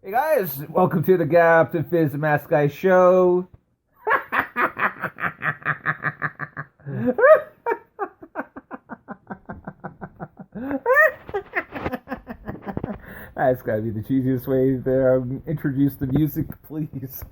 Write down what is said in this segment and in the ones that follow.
Hey guys, welcome to the Captain Fizz the Mask Guy show. That's gotta be the cheesiest way to introduce the music, please.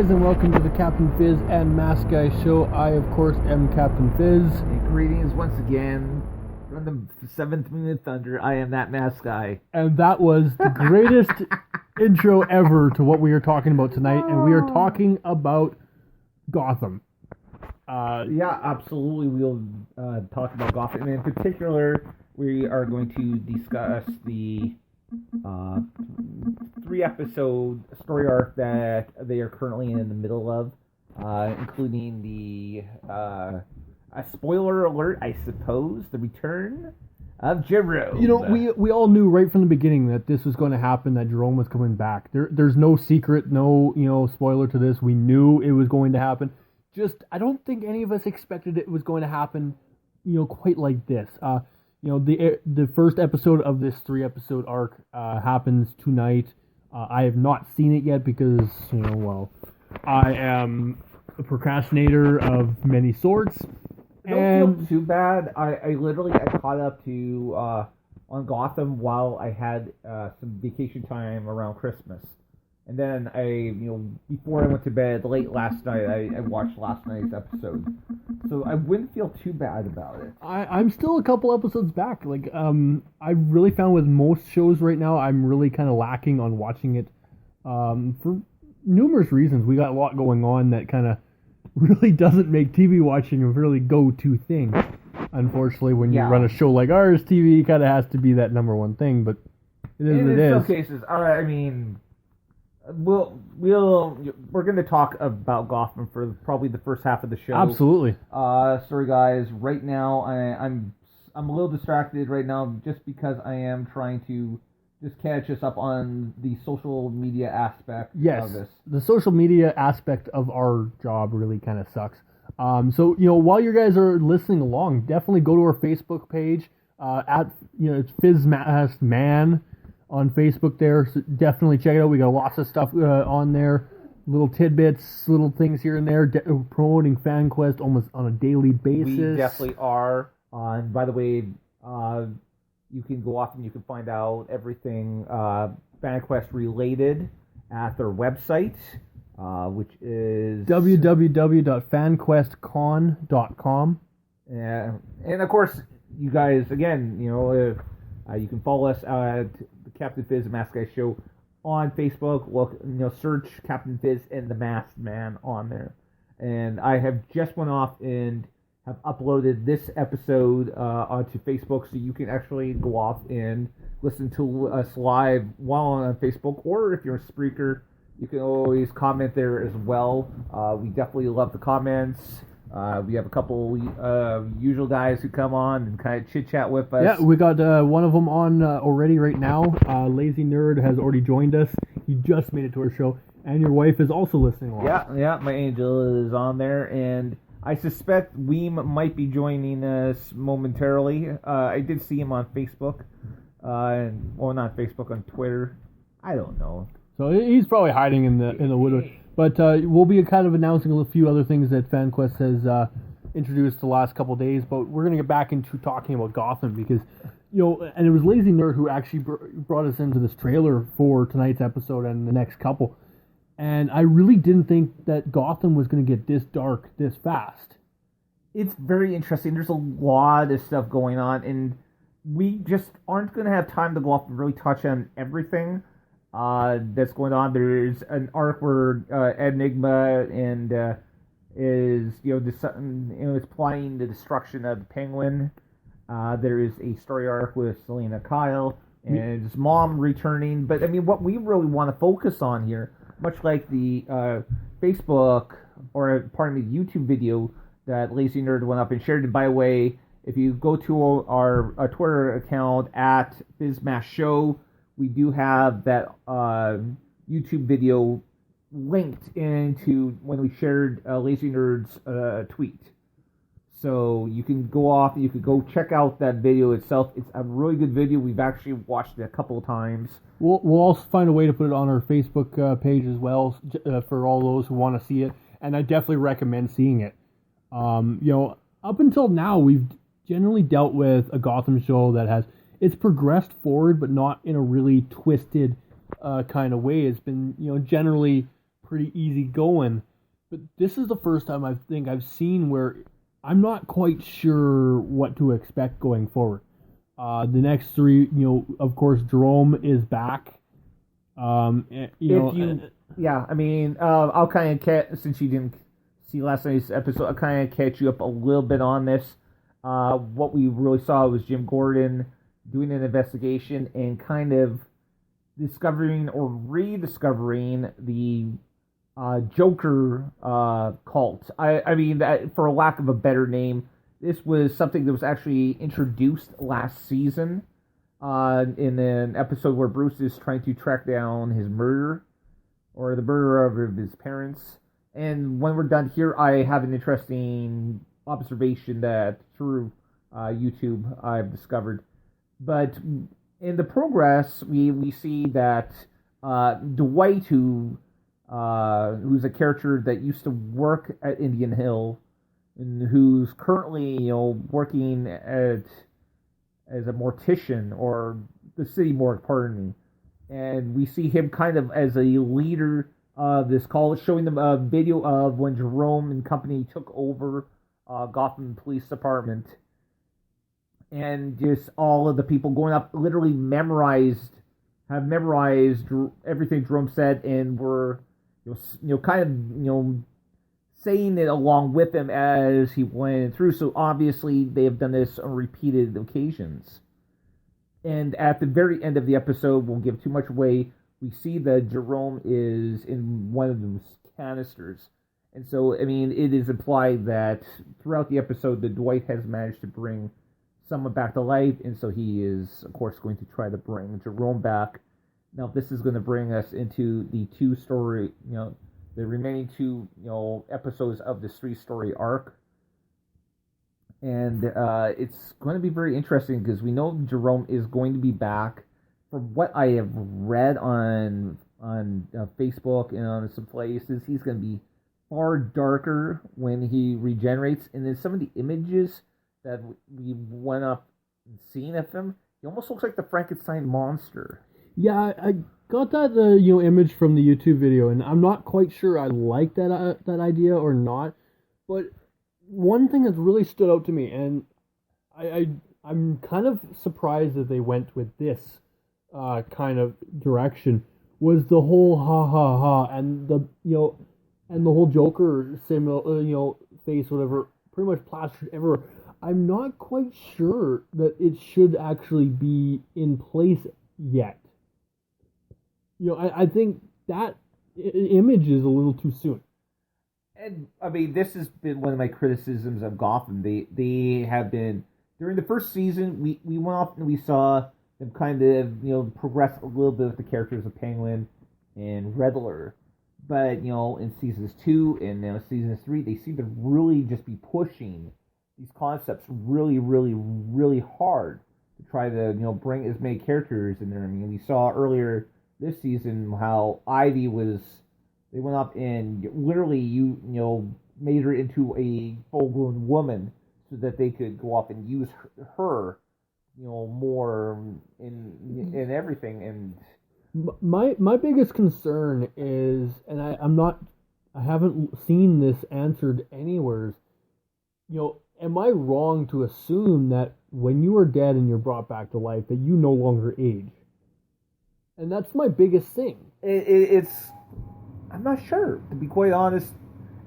And welcome to the Captain Fizz and Mask Guy show. I, of course, am Captain Fizz. And greetings once again from the 7th Moon of Thunder. I am that Mask Guy. And that was the greatest intro ever to what we are talking about tonight. And we are talking about Gotham. Yeah, absolutely. We'll talk about Gotham. And in particular, we are going to discuss the 3-episode story arc that they are currently in the middle of, including the a spoiler alert, I suppose, the return of Jerome. You know, we all knew right from the beginning that this was going to happen, that Jerome was coming back. There's no secret, no spoiler to this. We knew it was going to happen. Just, I don't think any of us expected it was going to happen, quite like this. The first episode of this 3-episode arc happens tonight. I have not seen it yet because, I am a procrastinator of many sorts. Don't feel too bad. I literally caught up to on Gotham while I had some vacation time around Christmas. And then before I went to bed late last night, I watched last night's episode. So I wouldn't feel too bad about it. I'm still a couple episodes back. I really found with most shows right now, I'm really kind of lacking on watching it for numerous reasons. We got a lot going on that kind of really doesn't make TV watching a really go-to thing. Unfortunately, when you run a show like ours, TV kind of has to be that number one thing, but it is what it is. In some cases, we're going to talk about Gotham for probably the first half of the show. Absolutely. Sorry guys, right now I'm a little distracted right now just because I am trying to just catch us up on the social media aspect of this. The social media aspect of our job really kind of sucks. So while you guys are listening along, definitely go to our Facebook page it's FizzMaskMan on Facebook there, so definitely check it out. We got lots of stuff on there, little tidbits, little things here and there, promoting FanQuest almost on a daily basis. We definitely are. By the way, you can go off and you can find out everything FanQuest related at their website, which is www.fanquestcon.com. And of course, you guys, again, you can follow us at the Captain Fizz Mask Guy Show on Facebook. Look, search Captain Fizz and the Masked Man on there. And I have just went off and have uploaded this episode onto Facebook, so you can actually go off and listen to us live while on Facebook. Or if you're a Spreaker, you can always comment there as well. We definitely love the comments. We have a couple usual guys who come on and kind of chit-chat with us. Yeah, we got one of them on already right now. Lazy Nerd has already joined us. He just made it to our show. And your wife is also listening along. Yeah, my angel is on there. And I suspect Weem might be joining us momentarily. I did see him on Facebook. Not Facebook, on Twitter. I don't know. So he's probably hiding in the woodwork. But we'll be kind of announcing a few other things that FanQuest has introduced the last couple of days. But we're going to get back into talking about Gotham because, and it was Lazy Nerd who actually brought us into this trailer for tonight's episode and the next couple. And I really didn't think that Gotham was going to get this dark this fast. it's very interesting. There's a lot of stuff going on, and we just aren't going to have time to go off and really touch on everything that's going on. There's an arc where Enigma and is is plotting the destruction of the Penguin. There is a story arc with Selena Kyle and his mom returning. But I mean, what we really want to focus on here, much like the Facebook or pardon me, YouTube video that Lazy Nerd went up and shared. And by the way, if you go to our Twitter account at BizMash Show, we do have that YouTube video linked into when we shared Lazy Nerd's tweet. So you can go off, you could go check out that video itself. It's a really good video. We've actually watched it a couple of times. We'll also find a way to put it on our Facebook page as well for all those who want to see it. And I definitely recommend seeing it. Up until now, we've generally dealt with a Gotham show that it's progressed forward, but not in a really twisted kind of way. It's been, generally pretty easy going. But this is the first time I think I've seen where I'm not quite sure what to expect going forward. The next three, of course, Jerome is back. I'll kind of since you didn't see last night's episode, I'll kind of catch you up a little bit on this. What we really saw was Jim Gordon doing an investigation and kind of discovering or rediscovering the Joker cult. I mean, for a lack of a better name, this was something that was actually introduced last season in an episode where Bruce is trying to track down his murderer or the murderer of his parents. And when we're done here, I have an interesting observation that through YouTube I've discovered. But in the progress, we see that Dwight, who's a character that used to work at Indian Hill, and who's currently working as a mortician or the city morgue, pardon me, and we see him kind of as a leader of this call, showing them a video of when Jerome and company took over Gotham Police Department, and just all of the people going up literally memorized everything Jerome said, and were saying it along with him as he went through. So obviously they have done this on repeated occasions. And at the very end of the episode, won't give too much away, we see that Jerome is in one of those canisters. And so, I mean, it is implied that throughout the episode that Dwight has managed to bring someone back to life, and so he is, of course, going to try to bring Jerome back. Now, this is going to bring us into the the remaining two, episodes of this 3-story arc. And it's going to be very interesting because we know Jerome is going to be back. From what I have read on Facebook and on some places, he's going to be far darker when he regenerates. And then some of the images that we went up and seen of him, he almost looks like the Frankenstein monster. Yeah, I got that image from the YouTube video, and I'm not quite sure I like that idea or not. But one thing that's really stood out to me, and I'm kind of surprised that they went with this kind of direction, was the whole HaHaHaHa and the whole Joker face, whatever, pretty much plastered everywhere. I'm not quite sure that it should actually be in place yet. I think that image is a little too soon. And, I mean, this has been one of my criticisms of Gotham. They have been, during the first season, we went off and we saw them kind of, progress a little bit with the characters of Penguin and Riddler. But, in seasons 2 and now season 3, they seem to really just be pushing these concepts really, really, really hard to try to, bring as many characters in there. I mean, we saw earlier this season how Ivy they went up and literally made her into a full-grown woman so that they could go up and use her more in everything. And my biggest concern is, and I haven't seen this answered anywhere, am I wrong to assume that when you are dead and you're brought back to life, that you no longer age? And that's my biggest thing. It's I'm not sure, to be quite honest.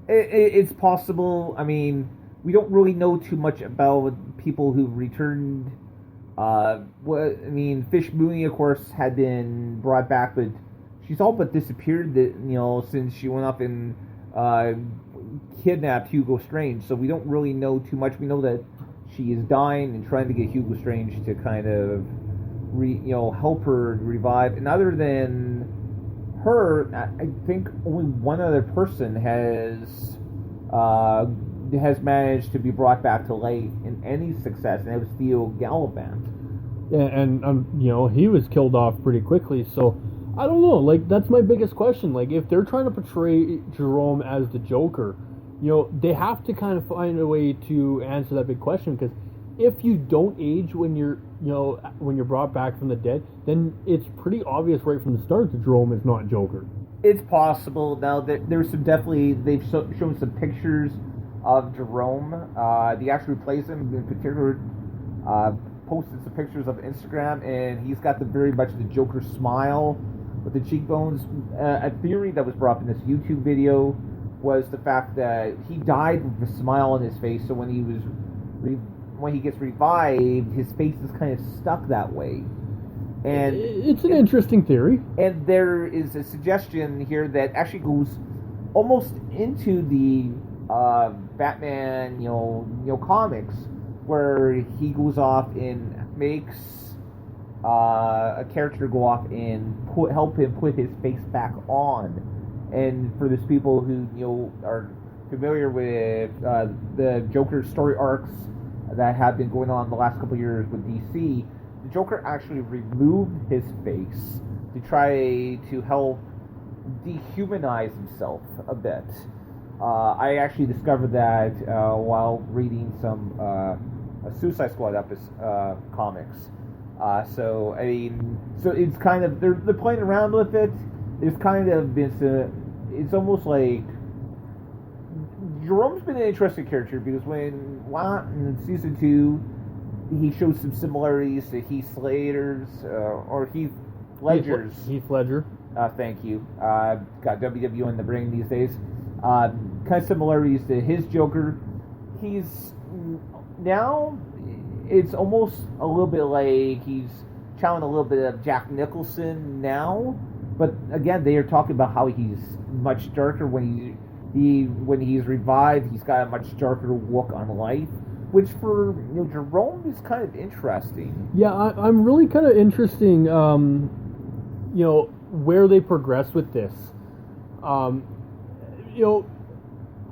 It's possible. I mean, we don't really know too much about people who returned. Fish Mooney, of course, had been brought back, but she's all but disappeared. Since she went up and kidnapped Hugo Strange, so we don't really know too much. We know that she is dying and trying to get Hugo Strange to kind of help her revive. And other than her, I think only one other person has managed to be brought back to life in any success, and it was Theo Gallivant. Yeah, and he was killed off pretty quickly. So I don't know. Like, that's my biggest question. Like, if they're trying to portray Jerome as the Joker, they have to kind of find a way to answer that big question, because if you don't age when you're brought back from the dead, then it's pretty obvious right from the start that Jerome is not Joker. It's possible. Now, there's some definitely, they've shown some pictures of Jerome. The actor who plays him, in particular, posted some pictures of Instagram, and he's got very much the Joker smile with the cheekbones. A theory that was brought up in this YouTube video was the fact that he died with a smile on his face, so when he gets revived, his face is kind of stuck that way. And it's an interesting theory. And there is a suggestion here that actually goes almost into the Batman, comics, where he goes off and makes a character go off and help him put his face back on. And for those people who are familiar with the Joker story arcs that have been going on the last couple of years with DC, the Joker actually removed his face to try to help dehumanize himself a bit. I actually discovered that while reading some Suicide Squad comics. So it's kind of they're playing around with it. There's kind of been it's almost like Jerome's been an interesting character, because when in season 2 he shows some similarities to Heath Ledger's. Heath Ledger. Thank you. Got WW in the brain these days. Kind of similarities to his Joker. He's now, it's almost a little bit like he's channeling a little bit of Jack Nicholson now, but again, they are talking about how he's much darker when he's revived. He's got a much darker look on life, which for Jerome is kind of interesting. Yeah, I'm really kind of interesting. Where they progress with this.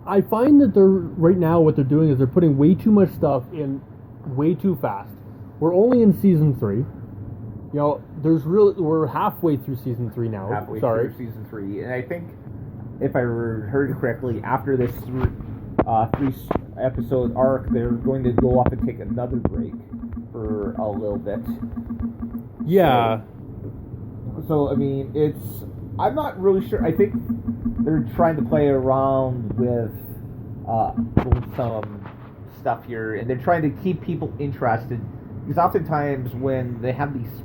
I find that right now what they're doing is they're putting way too much stuff in way too fast. We're only in season 3. We're halfway through season 3 now. Through season 3, and I think, if I heard correctly, after this 3-episode arc, they're going to go off and take another break for a little bit. Yeah. So I'm not really sure. I think they're trying to play around with some stuff here, and they're trying to keep people interested, because oftentimes when they have these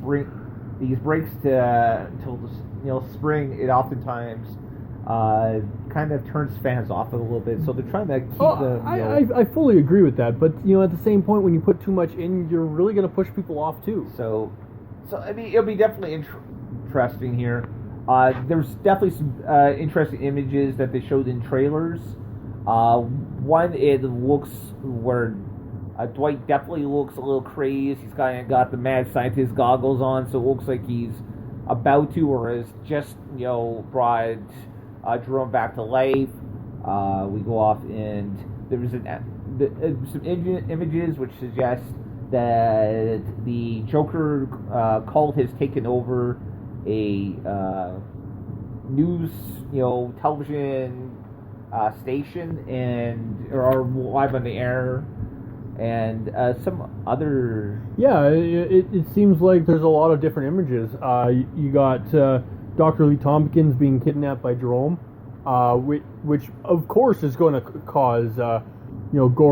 breaks till spring, it oftentimes kind of turns fans off a little bit. So they're trying to keep I fully agree with that, but at the same point, when you put too much in, you're really going to push people off too. So it'll be definitely interesting here. There's definitely some interesting images that they showed in trailers. One, it looks where Dwight definitely looks a little crazed. He's kind of got the mad scientist goggles on, so it looks like he's about to, or has just brought Jerome back to life. We go off, and there's some images which suggest that the Joker cult has taken over a news, television station, and are live on the air, and some other. Yeah, it seems like there's a lot of different images. You got Dr. Lee Tompkins being kidnapped by Jerome, which of course is going to cause gore.